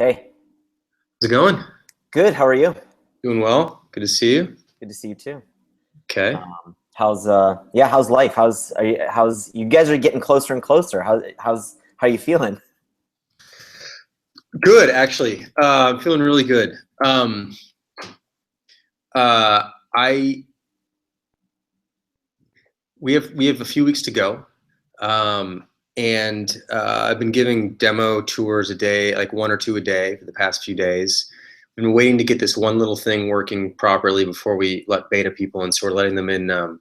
Hey, How's it going? good. How are you? Doing well. Good to see you. Good to see you too. Okay. How's life? How's you guys are getting closer and closer. How are you feeling? Good, actually. I'm feeling really good. I we have a few weeks to go, and I've been giving demo tours a day, like one or two a day for the past few days. I've been waiting to get this one little thing working properly before we let beta people in, so we're letting them in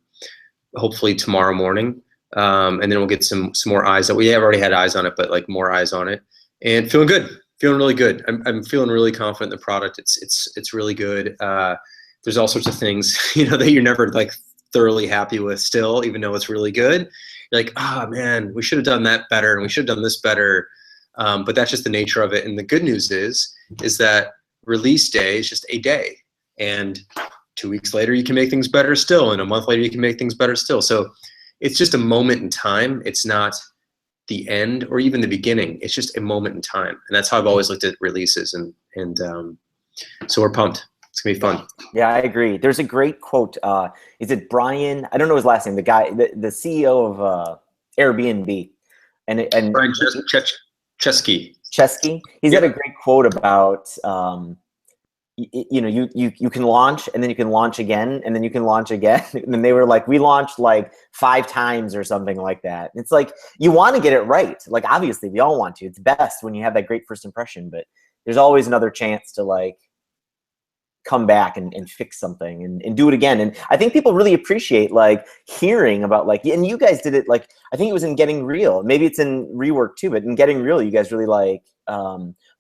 hopefully tomorrow morning, and then we'll get some more eyes. That we have already had eyes on it, but like more eyes on it, and feeling good, feeling really good. I'm feeling really confident in the product. It's really good. There's all sorts of things that you're never like thoroughly happy with still, even though it's really good. You're like, oh man, we should have done that better, and we should have done this better. But that's just the nature of it. And the good news is that release day is just a day, and 2 weeks later you can make things better still, and a month later you can make things better still. So it's just a moment in time. It's not the end or even the beginning. It's just a moment in time, and that's how I've always looked at releases. And so we're pumped. It's gonna be fun. Yeah, I agree. There's a great quote. Is it Brian? I don't know his last name. The guy, the CEO of Airbnb, and Brian Chesky. Chesky. He's got Yeah. a great quote about you can launch and then you can launch again and then you can launch again. And they were like, we launched like 5 times or something like that. It's like you want to get it right. Like obviously we all want to. It's best when you have that great first impression, but there's always another chance to like come back and fix something and do it again. And I think people really appreciate like hearing about like, and you guys did it like, I think it was in Getting Real. Maybe it's in Rework too, but in Getting Real, you guys really like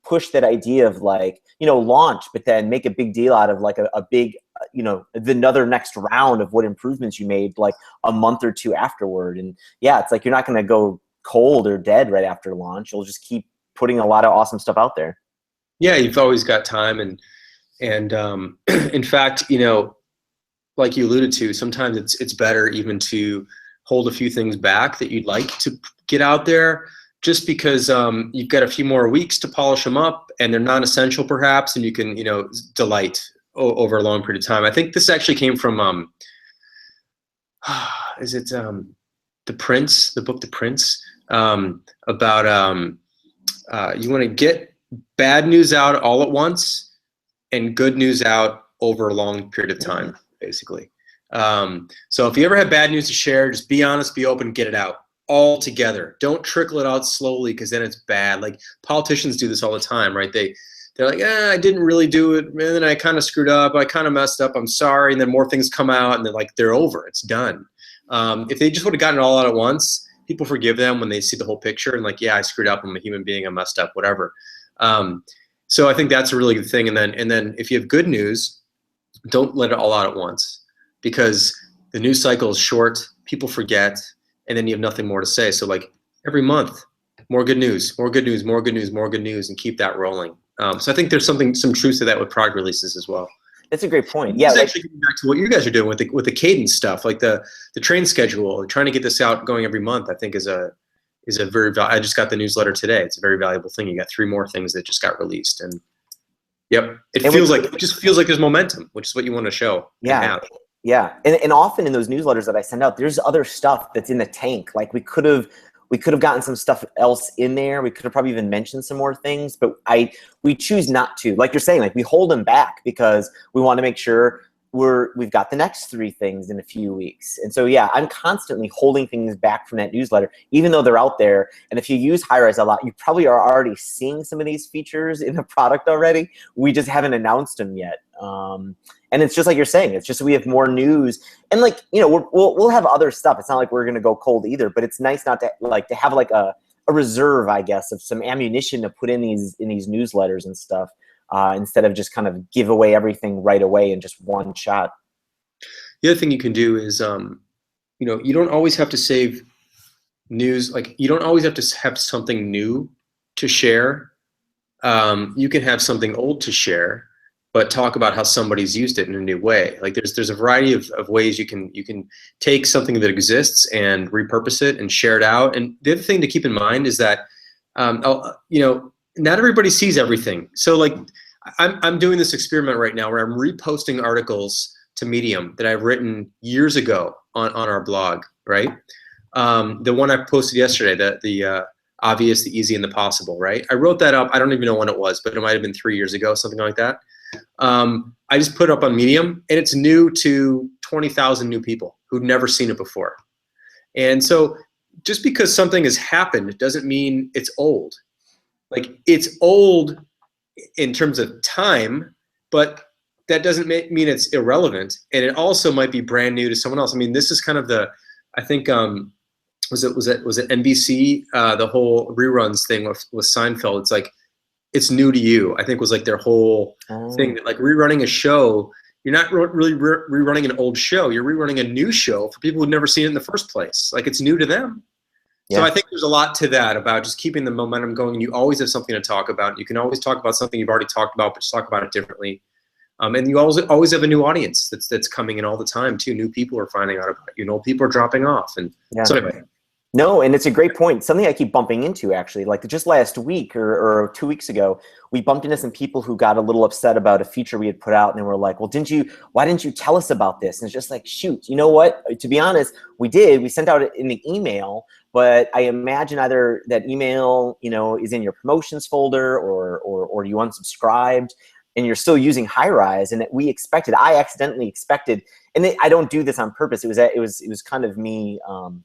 push that idea of like, launch, but then make a big deal out of like a big, another next round of what improvements you made like a month or two afterward. And yeah, it's like, you're not going to go cold or dead right after launch. You'll just keep putting a lot of awesome stuff out there. Yeah, you've always got time, and in fact, like you alluded to, sometimes it's better even to hold a few things back that you'd like to get out there, just because you've got a few more weeks to polish them up, and they're non-essential perhaps, and you can delight over a long period of time. I think this actually came from is it The Prince, the book The Prince, about you want to get bad news out all at once and good news out over a long period of time, basically. So if you ever have bad news to share, just be honest, be open, get it out all together. Don't trickle it out slowly, because then it's bad. Like politicians do this all the time, right? They're like, I didn't really do it, and then I kind of screwed up, I kind of messed up, I'm sorry, and then more things come out, and they're over, it's done. If they just would have gotten it all out at once, people forgive them when they see the whole picture and like, yeah, I screwed up, I'm a human being, I messed up, whatever. So I think that's a really good thing. And then if you have good news, don't let it all out at once, because the news cycle is short, people forget, and then you have nothing more to say. So like every month, more good news, more good news, more good news, more good news, and keep that rolling. So I think there's some truth to that with product releases as well. That's a great point. This Yeah. is actually getting back to what you guys are doing with the cadence stuff, like the train schedule, trying to get this out going every month. I think is a very I just got the newsletter today. It's a very valuable thing. You got 3 more things that just got released, and yep, it just feels like there's momentum, which is what you want to show. Yeah. Yeah. And often in those newsletters that I send out, there's other stuff that's in the tank. Like we could have gotten some stuff else in there. We could have probably even mentioned some more things, but we choose not to. Like you're saying, like we hold them back because we want to make sure we've got the next 3 things in a few weeks. And so, yeah, I'm constantly holding things back from that newsletter, even though they're out there. And if you use Highrise a lot, you probably are already seeing some of these features in the product already. We just haven't announced them yet. And it's just like you're saying, it's just we have more news, and like, we'll have other stuff. It's not like we're going to go cold either, but it's nice not to have like a reserve, I guess, of some ammunition to put in these newsletters and stuff. Instead of just kind of give away everything right away in just one shot. The other thing you can do is, you don't always have to save news. Like you don't always have to have something new to share. You can have something old to share, but talk about how somebody's used it in a new way. Like there's a variety of ways you can take something that exists and repurpose it and share it out. And the other thing to keep in mind is that, not everybody sees everything. So like I'm doing this experiment right now where I'm reposting articles to Medium that I've written years ago on our blog, right? The one I posted yesterday, the obvious, the easy, and the possible, right? I wrote that up. I don't even know when it was, but it might have been 3 years ago, something like that. I just put it up on Medium, and it's new to 20,000 new people who've never seen it before. And so just because something has happened doesn't mean it's old. Like, it's old in terms of time, but that doesn't mean it's irrelevant. And it also might be brand new to someone else. I mean, this is kind of I think, was it NBC, the whole reruns thing with Seinfeld. It's like, it's new to you, I think was like their whole thing. That like rerunning a show, you're not really rerunning an old show. You're rerunning a new show for people who've never seen it in the first place. Like, it's new to them. Yeah. So I think there's a lot to that about just keeping the momentum going. And you always have something to talk about. You can always talk about something you've already talked about, but just talk about it differently. And you always have a new audience that's coming in all the time too. New people are finding out about you. Old people are dropping off. And so anyway. No, and it's a great point. Something I keep bumping into, actually, like just last week or 2 weeks ago, we bumped into some people who got a little upset about a feature we had put out, and they were like, well, why didn't you tell us about this? And it's just like, shoot, you know what? To be honest, we did. We sent out it in the email, but I imagine either that email, is in your promotions folder or you unsubscribed, and you're still using Highrise, and that I accidentally expected, and I don't do this on purpose. It was kind of me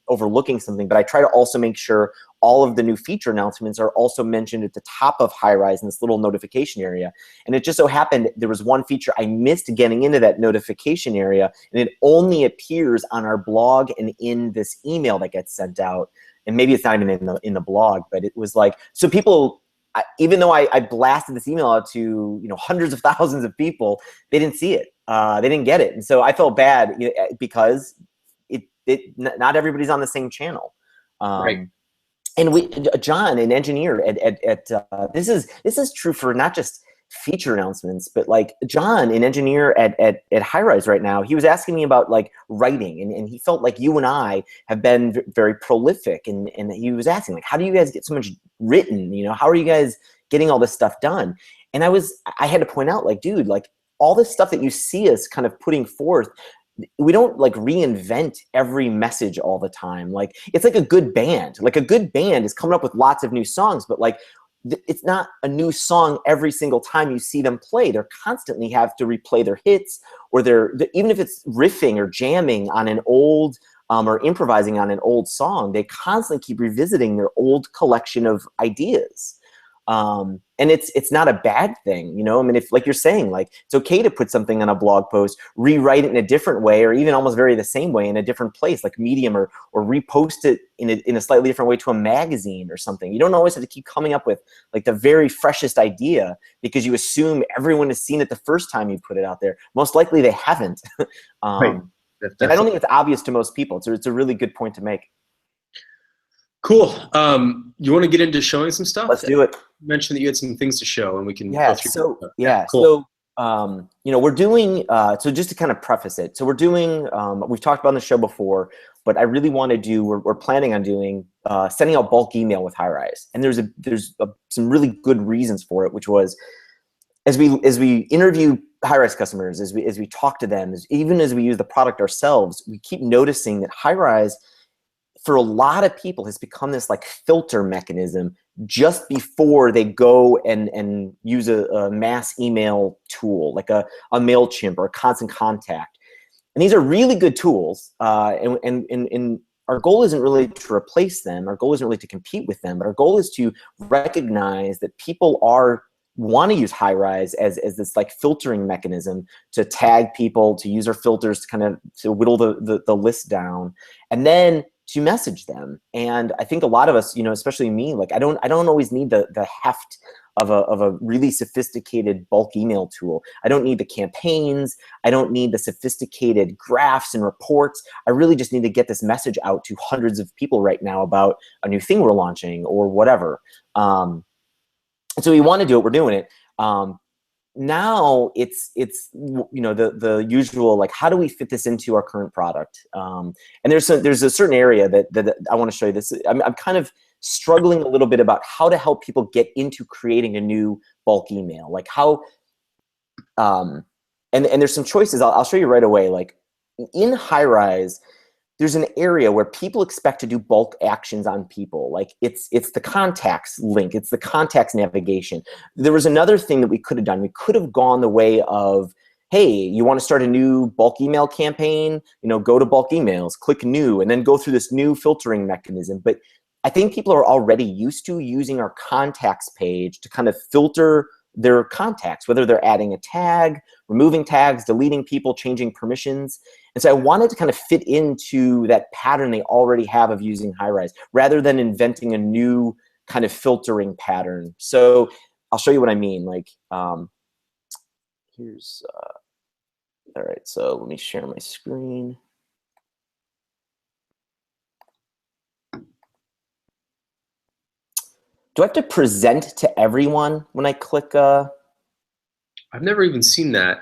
overlooking something, but I try to also make sure all of the new feature announcements are also mentioned at the top of Highrise in this little notification area. And it just so happened there was one feature I missed getting into that notification area, and it only appears on our blog and in this email that gets sent out. And maybe it's not even in the blog, but it was like, so people, even though I blasted this email out to hundreds of thousands of people, they didn't see it. They didn't get it, and so I felt bad because not everybody's on the same channel. Right. And John, an engineer at this is true for not just feature announcements, but like John, an engineer at Highrise right now, he was asking me about like writing, and he felt like you and I have been very prolific, and he was asking like, how do you guys get so much written? How are you guys getting all this stuff done? And I had to point out, like, dude, like all this stuff that you see us kind of putting forth, we don't like reinvent every message all the time. Like, it's like a good band. Like, a good band is coming up with lots of new songs, but like, it's not a new song every single time you see them play. They're constantly have to replay their hits, or even if it's riffing or jamming on an old or improvising on an old song, they constantly keep revisiting their old collection of ideas. And it's not a bad thing, I mean, if, like you're saying, like, it's okay to put something on a blog post, rewrite it in a different way, or even almost very the same way in a different place, like Medium, or repost it in a slightly different way to a magazine or something. You don't always have to keep coming up with like the very freshest idea because you assume everyone has seen it the first time you put it out there. Most likely they haven't. Right. And I don't think it's obvious to most people. So it's a really good point to make. Cool. You want to get into showing some stuff? Let's do it. You mentioned that you had some things to show, and we can go through so that. yeah. Cool. So we're doing so just to kind of preface it. So we're doing we've talked about on the show before, but I really want to do. We're planning on doing sending out bulk email with Highrise, and there's some really good reasons for it, which was as we interview Highrise customers, as we talk to them, even as we use the product ourselves, we keep noticing that Highrise, for a lot of people, has become this like filter mechanism just before they go and use a mass email tool, like a MailChimp or a Constant Contact. And these are really good tools. And our goal isn't really to replace them. Our goal isn't really to compete with them, but our goal is to recognize that people want to use Highrise as this like filtering mechanism to tag people, to use our filters to kind of to whittle the list down, and then to message them. And I think a lot of us, especially me, like I don't always need the heft of a really sophisticated bulk email tool. I don't need the campaigns. I don't need the sophisticated graphs and reports. I really just need to get this message out to hundreds of people right now about a new thing we're launching or whatever. And so we want to do it. We're doing it. Now it's the usual, like, how do we fit this into our current product? And there's a certain area that I want to show you this. I'm kind of struggling a little bit about how to help people get into creating a new bulk email. Like how, and there's some choices. I'll show you right away. Like in Highrise, there's an area where people expect to do bulk actions on people. Like it's the contacts link, it's the contacts navigation. There was another thing that we could have done. We could have gone the way of, hey, you want to start a new bulk email campaign? You know, go to bulk emails, click new, and then go through this new filtering mechanism. But I think people are already used to using our contacts page to kind of filter their contacts, whether they're adding a tag, removing tags, deleting people, changing permissions. And so I wanted to kind of fit into that pattern they already have of using Highrise, rather than inventing a new kind of filtering pattern. So I'll show you what I mean. Like, here's, all right, so let me share my screen. Do I have to present to everyone when I click? I've never even seen that.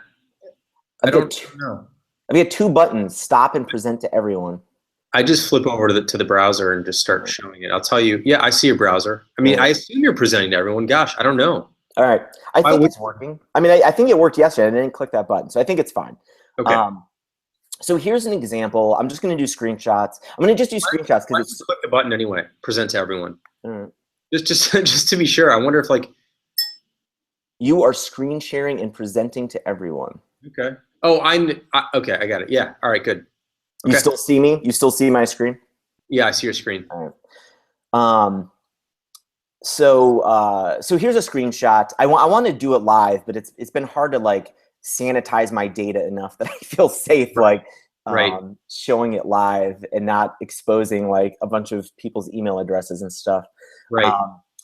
I don't know. I've got two buttons: stop and present to everyone. I just flip over to the browser and just start showing it. I'll tell you. Yeah, I see your browser. I mean, I assume you're presenting to everyone. Gosh, I don't know. All right, I think it's working. I mean, I think it worked yesterday. I didn't click that button, so I think it's fine. Okay. So here's an example. I'm just going to do screenshots. I'm going to just do screenshots because it's click the button anyway. Present to everyone. All right. Just to be sure. I wonder if like you are screen sharing and presenting to everyone. Okay. Oh, okay. I got it. Yeah. All right. Good. Okay. You still see me? You still see my screen? Yeah, I see your screen. All right. So here's a screenshot. I want to do it live, but it's been hard to like sanitize my data enough that I feel safe like showing it live and not exposing like a bunch of people's email addresses and stuff. Right.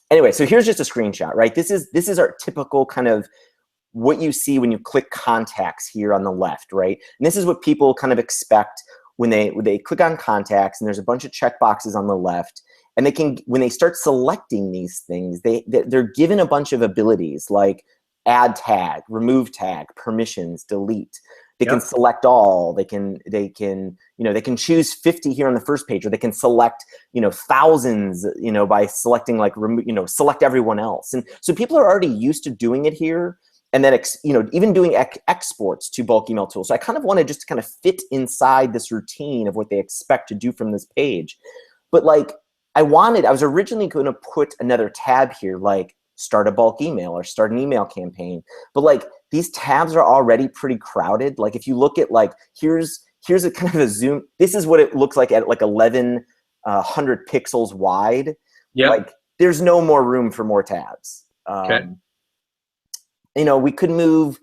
Anyway, so here's just a screenshot, right? This is our typical kind of what you see when you click contacts here on the left, right? And this is what people kind of expect when they click on contacts, and there's a bunch of checkboxes on the left. And they can, when they start selecting these things, they're given a bunch of abilities like add tag, remove tag, permissions, delete. They can select all. They can choose 50 here on the first page, or they can select thousands by selecting like select everyone else. And so people are already used to doing it here, and then even doing exports to bulk email tools. So I kind of wanted just to kind of fit inside this routine of what they expect to do from this page, but like I was originally going to put another tab here, like start a bulk email or start an email campaign. But like these tabs are already pretty crowded. Like if you look at like, here's a kind of a zoom. This is what it looks like at like 1100 pixels wide. Yeah. Like there's no more room for more tabs. Okay. We could move,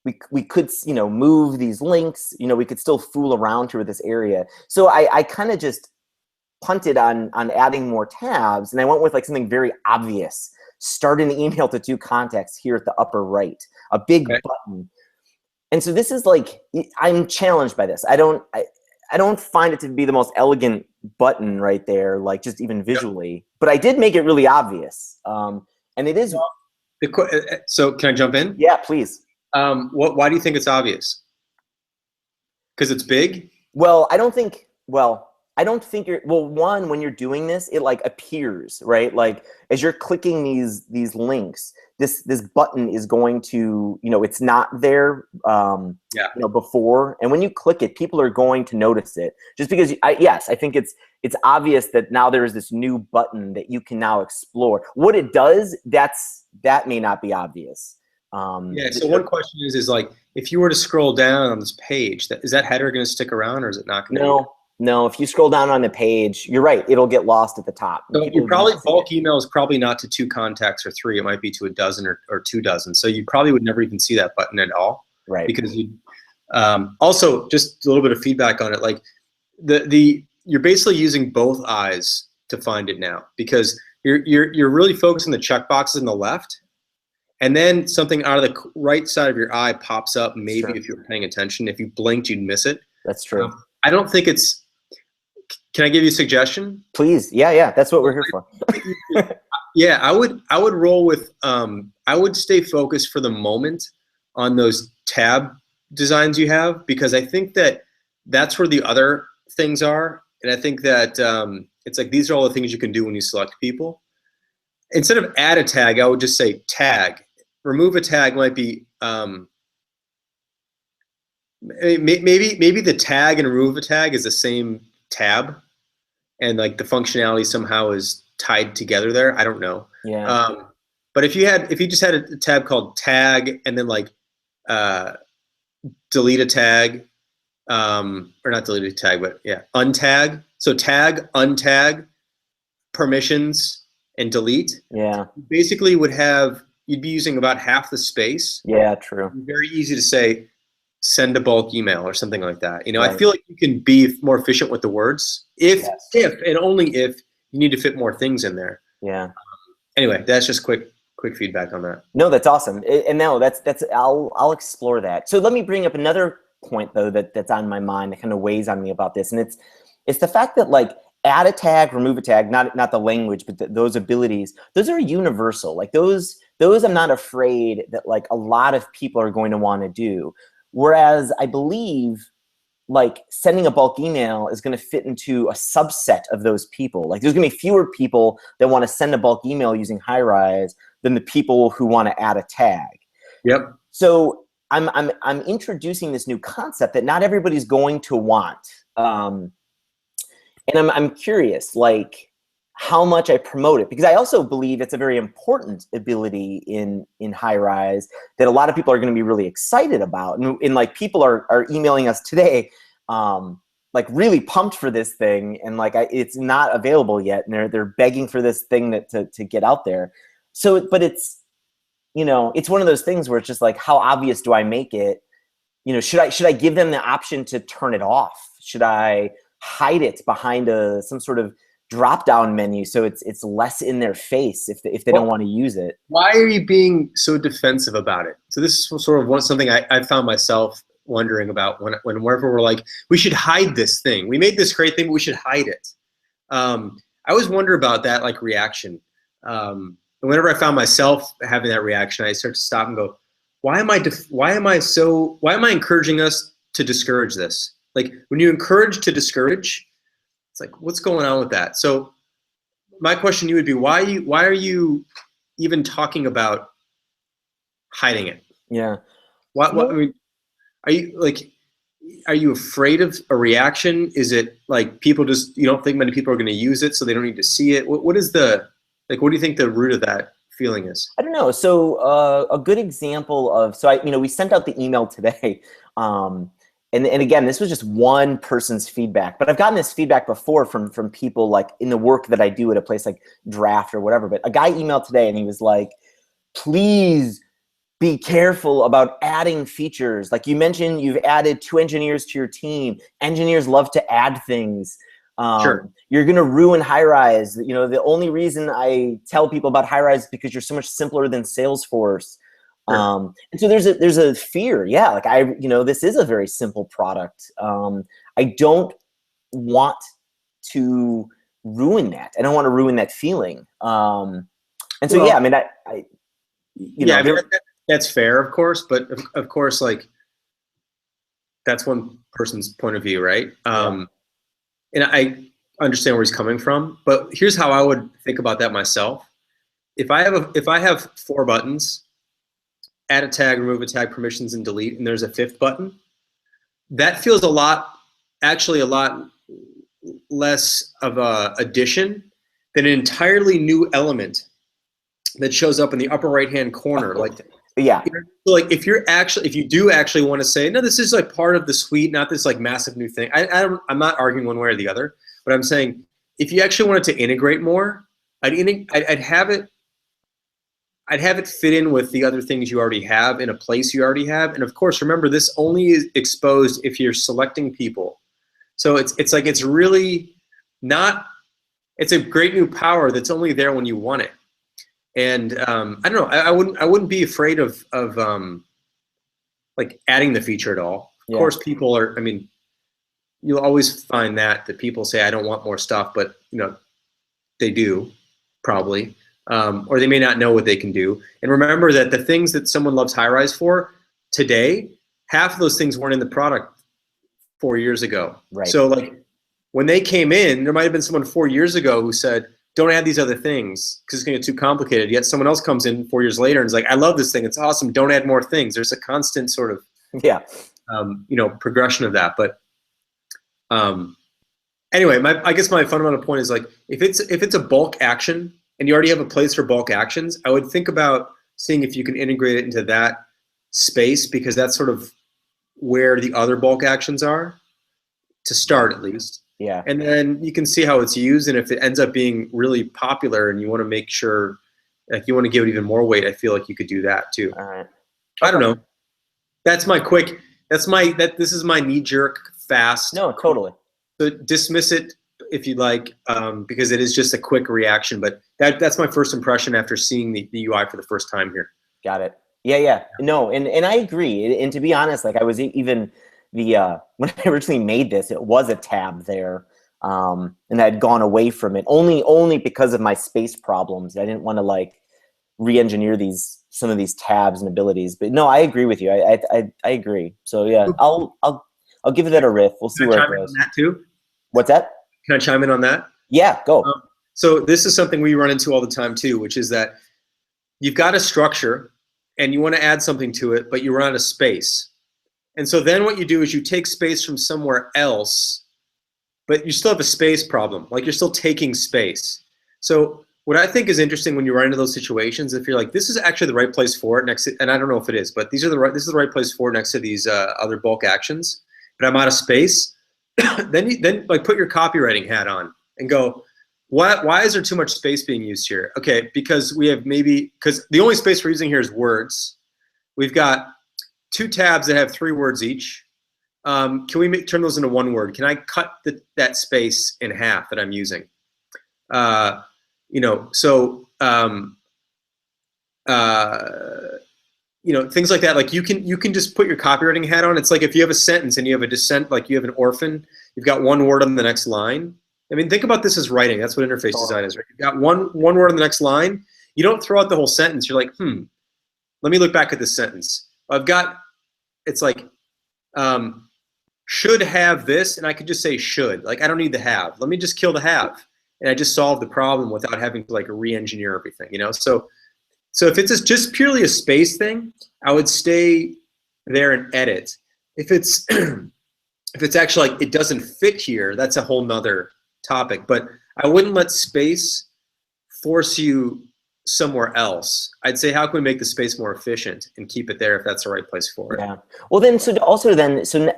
we could move these links, we could still fool around here with this area. So I kind of just punted on adding more tabs, and I went with like something very obvious. Start an email to 2 contacts here at the upper right, a big button. And so this is like, I'm challenged by this. I don't find it to be the most elegant button right there, like just even visually, but I did make it really obvious. And it is. So can I jump in? Yeah, please. Why do you think it's obvious? Because it's big? Well, I don't think you're, one, when you're doing this, it like appears, right? Like as you're clicking these links, this button is going to, it's not there before. And when you click it, people are going to notice it just because, I think it's obvious that now there is this new button that you can now explore. What it does, that may not be obvious. So one question is like, if you were to scroll down on this page, is that header going to stick around, or is it not going to? No, if you scroll down on the page, you're right, it'll get lost at the top. So you probably, bulk email is probably not to 2 contacts or 3, it might be to a dozen or 2 dozen. So you probably would never even see that button at all. Right. Because also just a little bit of feedback on it, like you're basically using both eyes to find it now, because you're really focusing the checkboxes on the left, and then something out of the right side of your eye pops up, maybe if you're paying attention. If you blinked, you'd miss it. That's true. I don't think it's, can I give you a suggestion? Please. Yeah. That's what we're here for. Yeah, I would roll with, I would stay focused for the moment on those tab designs you have, because I think that that's where the other things are. And I think that It's like, these are all the things you can do when you select people. Instead of add a tag, I would just say tag. Remove a tag might be, maybe the tag and remove a tag is the same tab, and like the functionality somehow is tied together there. I don't know. Yeah. But if you just had a tab called tag and then like delete a tag, or not delete a tag, but yeah, untag. So tag, untag, permissions, and delete. Yeah. Basically you'd be using about half the space. Yeah, true. Very easy to say, send a bulk email or something like that. You know, Right. I feel like you can be more efficient with the words if and only if you need to fit more things in there. Yeah. Anyway, that's just quick feedback on that. No, that's awesome. And no, that's I'll explore that. So let me bring up another point though that's on my mind that kind of weighs on me about this, and it's the fact that like add a tag, remove a tag, not the language, but those abilities, those are universal. Like those I'm not afraid that like a lot of people are going to want to do. Whereas I believe like sending a bulk email is going to fit into a subset of those people. Like there's going to be fewer people that want to send a bulk email using Highrise than the people who want to add a tag. Yep. So I'm introducing this new concept that not everybody's going to want. And I'm curious, like how much I promote it, because I also believe it's a very important ability in Highrise that a lot of people are going to be really excited about. And like people are emailing us today, like really pumped for this thing, and like it's not available yet, and they're begging for this thing to get out there. So, but it's, you know, it's one of those things where it's just like, how obvious do I make it? You know, should I give them the option to turn it off? Should I hide it behind some sort of drop-down menu so it's less in their face if they don't want to use it? Why are you being so defensive about it? So this is sort of something I found myself wondering about whenever we're like, we should hide this thing. We made this great thing, but we should hide it. I always wonder about that like reaction. And whenever I found myself having that reaction, I start to stop and go, why am I encouraging us to discourage this? Like when you encourage to discourage, it's like, what's going on with that? So my question to you would be, why are you even talking about hiding it? Yeah. What I mean, are you afraid of a reaction? Is it like you don't think many people are going to use it, so they don't need to see it? What do you think the root of that feeling is? I don't know. So a good example of, we sent out the email today. And again, this was just one person's feedback, but I've gotten this feedback before from people like in the work that I do at a place like Draft or whatever. But a guy emailed today and he was like, please be careful about adding features. Like you mentioned, you've added 2 engineers to your team. Engineers love to add things. Sure. You're going to ruin Highrise. You know, the only reason I tell people about Highrise is because you're so much simpler than Salesforce. Sure. And so there's a fear. Yeah. Like this is a very simple product. I don't want to ruin that. I don't want to ruin that feeling. And so, yeah, I mean, I mean, that's fair, of course, but of course, like that's one person's point of view. Right. Yeah. And I understand where he's coming from, but here's how I would think about that myself. If I have 4 buttons, add a tag, remove a tag, permissions, and delete, and there's a 5th button, that feels a lot less of a addition than an entirely new element that shows up in the upper right-hand corner. Like, yeah. So like if you do actually want to say, no, this is like part of the suite, not this like massive new thing. I'm not arguing one way or the other, but I'm saying if you actually wanted to integrate more, I'd have it fit in with the other things you already have in a place you already have. And of course, remember, this only is exposed if you're selecting people. So it's really not, it's a great new power that's only there when you want it. And I don't know, I wouldn't be afraid of like adding the feature at all. Of course, people are, I mean, you'll always find that people say, I don't want more stuff, but they do probably. Or they may not know what they can do. And remember that the things that someone loves Highrise for today, half of those things weren't in the product 4 years ago. Right. So like when they came in, there might have been someone 4 years ago who said, don't add these other things because it's going to get too complicated. Yet someone else comes in 4 years later and is like, I love this thing. It's awesome. Don't add more things. There's a constant sort of, Yeah. progression of that. But anyway, I guess my fundamental point is like, if it's a bulk action and you already have a place for bulk actions, I would think about seeing if you can integrate it into that space, because that's sort of where the other bulk actions are, to start at least. Yeah. And then you can see how it's used, and if it ends up being really popular and you want to make sure, like you want to give it even more weight, I feel like you could do that too. All right. I don't know. This is my knee jerk fast. No, totally. So dismiss it if you'd like, because it is just a quick reaction. But that's my first impression after seeing the UI for the first time here. Got it. Yeah. No, and I agree. And to be honest, like I was even when I originally made this, it was a tab there, and I'd gone away from it only because of my space problems. I didn't want to like re-engineer some of these tabs and abilities. But no, I agree with you. I agree. So yeah, I'll give that a riff. We'll see where it goes. On that too? What's that? Can I chime in on that? Yeah, go. So this is something we run into all the time too, which is that you've got a structure and you want to add something to it, but you run out of space. And so then what you do is you take space from somewhere else, but you still have a space problem. Like you're still taking space. So what I think is interesting when you run into those situations, if you're like, this is actually the right place for it next to, and I don't know if it is, but this is the right place for it next to these other bulk actions, but I'm out of space. then like put your copywriting hat on and go, why is there too much space being used here? Okay, because because the only space we're using here is words. We've got 2 tabs that have 3 words each. Can we turn those into 1 word? Can I cut that space in half that I'm using? Things like that. Like you can just put your copywriting hat on. It's like if you have a sentence and you have a dissent, like you have an orphan, you've got 1 word on the next line. I mean, think about this as writing. That's what interface design is, right? You've got one word on the next line. You don't throw out the whole sentence. You're like, let me look back at this sentence. It's like, should have this, and I could just say should. Like, I don't need the have. Let me just kill the have. And I just solved the problem without having to like re-engineer everything, So if it's just purely a space thing, I would stay there and edit. If it's if it's actually like it doesn't fit here, that's a whole nother topic. But I wouldn't let space force you somewhere else. I'd say, how can we make the space more efficient and keep it there if that's the right place for it? Yeah. Well, then, so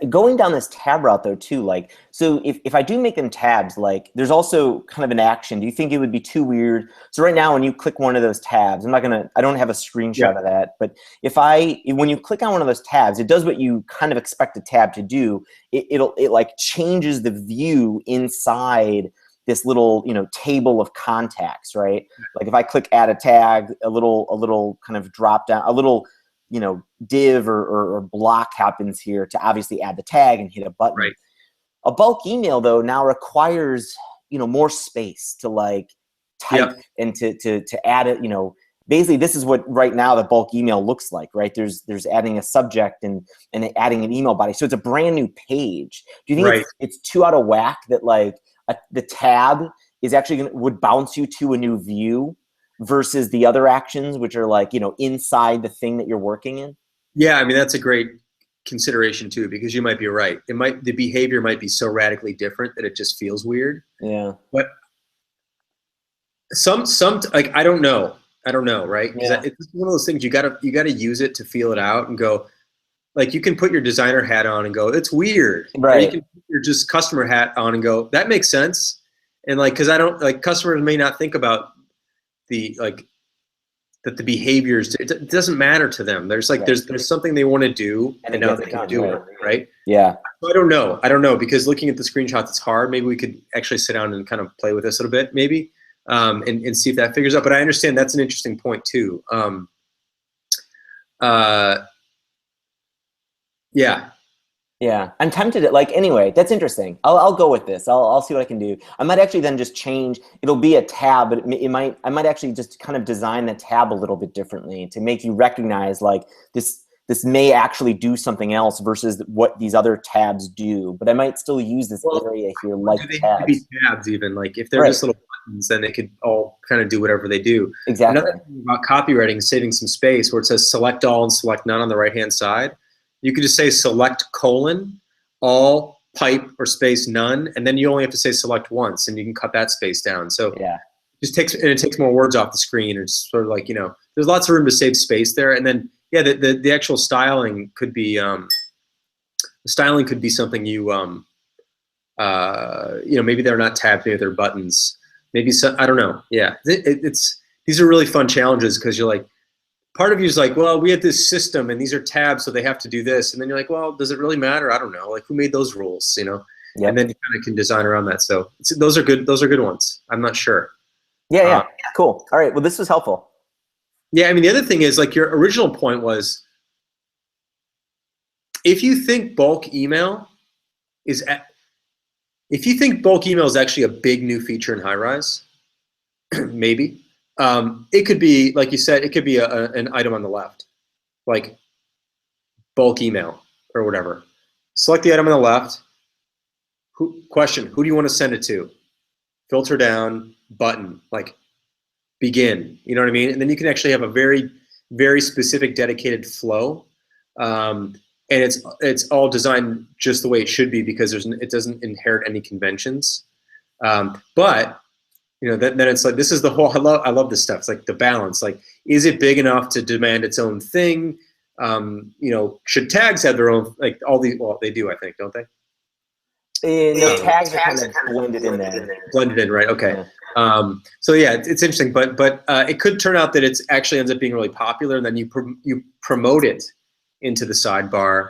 going down this tab route though too, like, so if I do make them tabs, like there's also kind of an action. Do you think it would be too weird? So right now when you click one of those tabs, I don't have a screenshot of that, but when you click on one of those tabs, it does what you kind of expect a tab to do. It like changes the view inside this little, table of contacts, right? Like if I click add a tag, a little kind of drop down, a little, div or block happens here to obviously add the tag and hit a button. Right. A bulk email though now requires, more space to like type and to add it, basically this is what right now the bulk email looks like, right? There's adding a subject and adding an email body. So it's a brand new page. Do you think it's too out of whack that like the tab is actually would bounce you to a new view versus the other actions, which are like, inside the thing that you're working in? Yeah, I mean, that's a great consideration too, because you might be right. The behavior might be so radically different that it just feels weird. Yeah. But some like, I don't know, right? Yeah. It's one of those things you gotta use it to feel it out and go, like you can put your designer hat on and go, it's weird. Right. Or you can put your just customer hat on and go, that makes sense. And like, cause I don't like customers may not think about that the behaviors, it doesn't matter to them. There's like, there's something they want to do and now they can do it. Right. Yeah. I don't know because looking at the screenshots, it's hard. Maybe we could actually sit down and kind of play with this a little bit maybe, and see if that figures out. But I understand that's an interesting point too. Yeah, I'm tempted to, like, anyway, that's interesting. I'll go with this. I'll see what I can do. I might actually then just change, it'll be a tab, but I might actually just kind of design the tab a little bit differently to make you recognize like this this may actually do something else versus what these other tabs do, but I might still use this area here like they tabs. could be tabs even. Like if they're just little buttons, then they could all kind of do whatever they do. Exactly. Another thing about copywriting, saving some space, where it says select all and select none on the right-hand side, you could just say select : all pipe or space none, and then you only have to say select once, and you can cut that space down. So yeah, it takes more words off the screen. It's sort of like, you know, there's lots of room to save space there. And then yeah, the actual styling could be something you you know, maybe they're not tabs, maybe they're buttons, maybe so, I don't know. Yeah, these are really fun challenges because you're like, part of you is like, well, we have this system and these are tabs, so they have to do this, and then you're like, well, does it really matter? I don't know. Like, who made those rules? You know. Yep. And then you kind of can design around that. So those are good. Those are good ones. I'm not sure. Yeah. Cool. All right. Well, this was helpful. Yeah, I mean, the other thing is, like, your original point was, if you think bulk email is actually a big new feature in Highrise, maybe it could be, like you said, it could be an item on the left, like bulk email or whatever. Select the item on the left. Question: who do you want to send it to? Filter down, button, like begin. You know what I mean? And then you can actually have a very, very specific dedicated flow, and it's all designed just the way it should be because it doesn't inherit any conventions. But you know, then it's like, this is the whole. I love this stuff. It's like the balance. Like, is it big enough to demand its own thing? You know, should tags have their own, like all these? Well, they do, I think, don't they? No, tags are kind of blended in there. Blended in, right? Okay. Yeah. So yeah, it's interesting, but it could turn out that it's actually ends up being really popular, and then you promote it into the sidebar.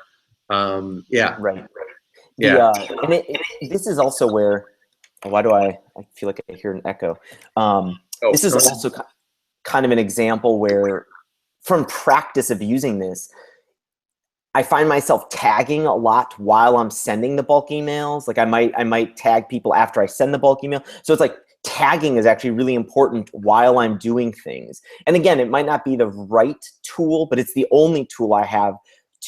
Yeah. Right. Yeah. And this is also where. Why do I feel like I hear an echo? This is also kind of an example where, from practice of using this, I find myself tagging a lot while I'm sending the bulk emails. Like I might tag people after I send the bulk email. So it's like tagging is actually really important while I'm doing things. And again, it might not be the right tool, but it's the only tool I have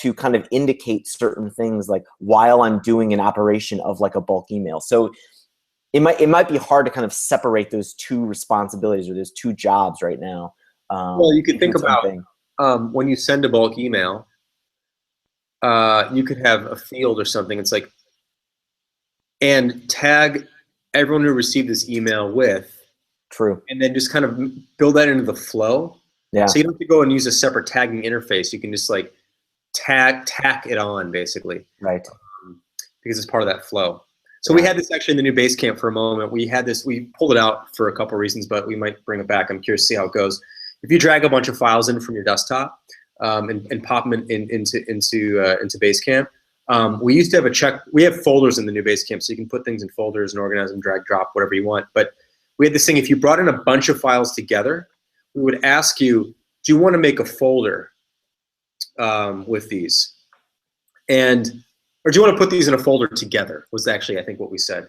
to kind of indicate certain things, like while I'm doing an operation of like a bulk email. So it might be hard to kind of separate those two responsibilities or those two jobs right now. Well, you could think about when you send a bulk email, you could have a field or something. It's like, and tag everyone who received this email with. True. And then just kind of build that into the flow. Yeah. So you don't have to go and use a separate tagging interface. You can just like tack it on, basically. Right. Because it's part of that flow. So we had this actually in the new Basecamp for a moment. We had this, we pulled it out for a couple of reasons, but we might bring it back. I'm curious to see how it goes. If you drag a bunch of files in from your desktop and pop them into Basecamp, we used to have we have folders in the new Basecamp, so you can put things in folders and organize them, drag, drop, whatever you want. But we had this thing, if you brought in a bunch of files together, we would ask you, do you want to make a folder with these? Or do you want to put these in a folder together, was actually, I think, what we said.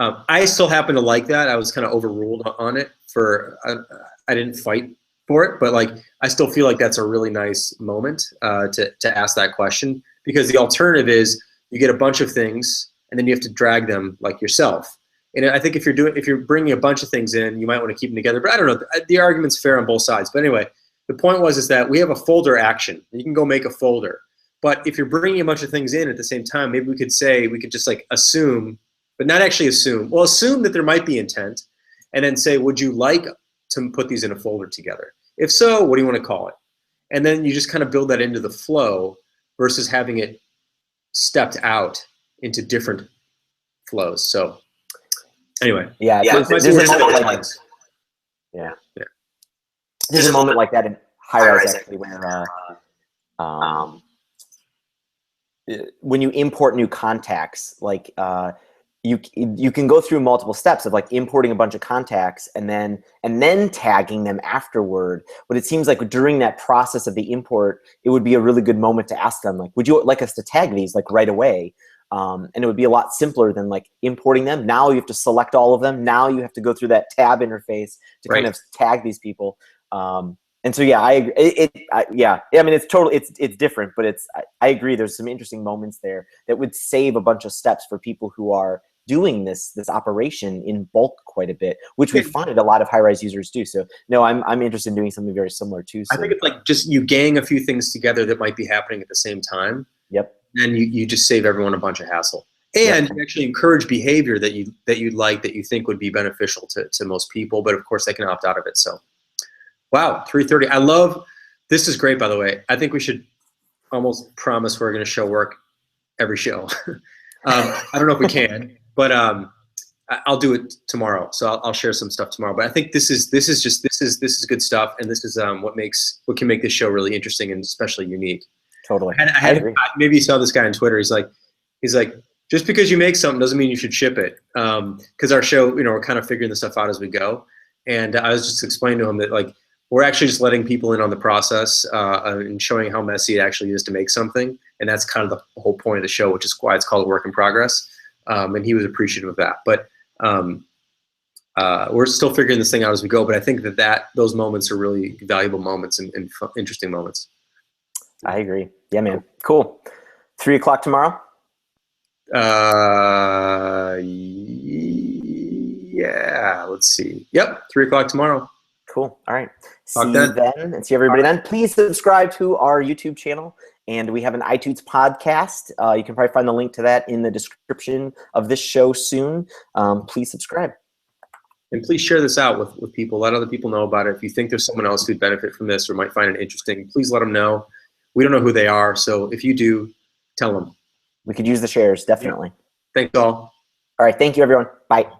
I still happen to like that. I was kind of overruled on it I didn't fight for it, but like, I still feel like that's a really nice moment to ask that question, because the alternative is you get a bunch of things and then you have to drag them like yourself. And I think if you're bringing a bunch of things in, you might want to keep them together, but I don't know, the argument's fair on both sides. But anyway, the point is that we have a folder action. You can go make a folder. But if you're bringing a bunch of things in at the same time, maybe we could just like assume, but not actually assume. Well, assume that there might be intent, and then say, would you like to put these in a folder together? If so, what do you want to call it? And then you just kind of build that into the flow versus having it stepped out into different flows. So anyway. Yeah. There's a moment like There's a moment like that in Highrise actually where when you import new contacts, like you can go through multiple steps of like importing a bunch of contacts and then tagging them afterward. But it seems like during that process of the import, it would be a really good moment to ask them, like, would you like us to tag these like right away? And it would be a lot simpler than like importing them. Now you have to select all of them. Now you have to go through that tab interface to kind of tag these people. And And so, yeah, I agree. Yeah. I mean, it's totally, it's different, but I agree. There's some interesting moments there that would save a bunch of steps for people who are doing this operation in bulk quite a bit, which we find a lot of high-rise users do. So no, I'm interested in doing something very similar too. So. I think it's like just you gang a few things together that might be happening at the same time. Yep. And you just save everyone a bunch of hassle. And you actually encourage behavior that you think would be beneficial to most people, but of course they can opt out of it. So wow, 3:30. I love this. Is great, by the way. I think we should almost promise we're going to show work every show. I don't know if we can, but I'll do it tomorrow. So I'll share some stuff tomorrow. But I think this is good stuff, and this is what can make this show really interesting and especially unique. Totally. Maybe you saw this guy on Twitter. He's like, just because you make something doesn't mean you should ship it. Because our show, we're kind of figuring this stuff out as we go. And I was just explaining to him that like we're actually just letting people in on the process and showing how messy it actually is to make something. And that's kind of the whole point of the show, which is why it's called Work in Progress. And he was appreciative of that. But we're still figuring this thing out as we go. But I think that those moments are really valuable moments and interesting moments. I agree. Yeah, man. Cool. 3 o'clock tomorrow? Yeah, let's see. Yep, 3 o'clock tomorrow. Cool. All right. See you then and see everybody then. Please subscribe to our YouTube channel. And we have an iTunes podcast. You can probably find the link to that in the description of this show soon. Please subscribe. And please share this out with people. Let other people know about it. If you think there's someone else who'd benefit from this or might find it interesting, please let them know. We don't know who they are, so if you do, tell them. We could use the shares, definitely. Yeah. Thanks all. All right. Thank you, everyone. Bye.